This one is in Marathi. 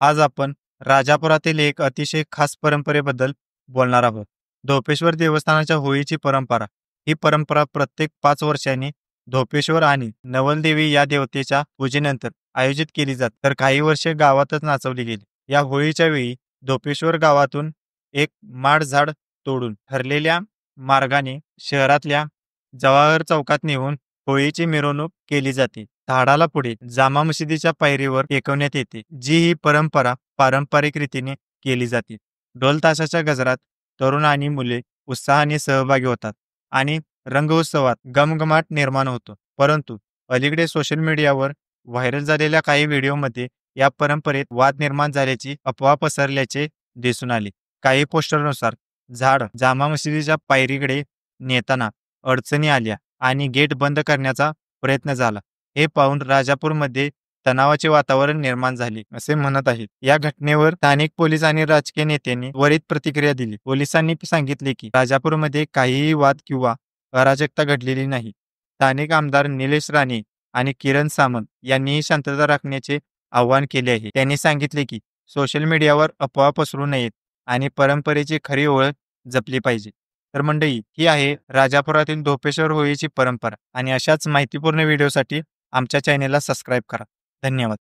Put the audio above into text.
आज आपण राजापुरातील एक अतिशय खास परंपरेबद्दल बोलणार आहोत. धोपेश्वर देवस्थानाच्या होळीची परंपरा. ही परंपरा प्रत्येक 5 वर्षांनी धोपेश्वर आणि नवलदेवी या देवतेच्या पूजेनंतर आयोजित केली जाते. तर काही वर्षे गावातच नाचवली गेली. या होळीच्या वेळी धोपेश्वर गावातून एक माड झाड तोडून ठरलेल्या मार्गाने शहरातल्या जवाहर चौकात नेऊन होळीची मिरवणूक केली जाते. झाडाला पुढे जामा मशिदीच्या पायरीवर टेकवण्यात येते, जी ही परंपरा पारंपरिक रीतीने केली जाते. ढोल ताशाच्या गजरात तरुण आणि मुले उत्साहाने सहभागी होतात आणि रंगोत्सवात गमगमाट निर्माण होतो. परंतु अलीकडे सोशल मीडियावर व्हायरल झालेल्या काही व्हिडिओमध्ये या परंपरेत वाद निर्माण झाल्याची अफवा पसरल्याचे दिसून आले. काही पोस्टरनुसार झाड जामा मशिदीच्या पायरीकडे नेताना अडचणी आल्या आणि गेट बंद करण्याचा प्रयत्न झाला. हे पाहून राजापूरमध्ये तणावाचे वातावरण निर्माण झाले असे म्हणत आहेत. या घटनेवर स्थानिक पोलीस आणि राजकीय नेत्यांनी त्वरित प्रतिक्रिया दिली. पोलिसांनी सांगितले की राजापूरमध्ये काहीही वाद किंवा अराजकता घडलेली नाही. स्थानिक आमदार निलेश राणे आणि किरण सामंत यांनीही शांतता राखण्याचे आवाहन केले आहे. त्यांनी सांगितले की सोशल मीडियावर अफवा पसरू नयेत आणि परंपरेची खरी ओळख जपली पाहिजे. तर मंडळी, ही आहे राजापुरातील धोपेश्वर होळीची परंपरा आणि अशाच माहितीपूर्ण व्हिडिओसाठी आमच्या चॅनेलला सबस्क्राईब करा. धन्यवाद.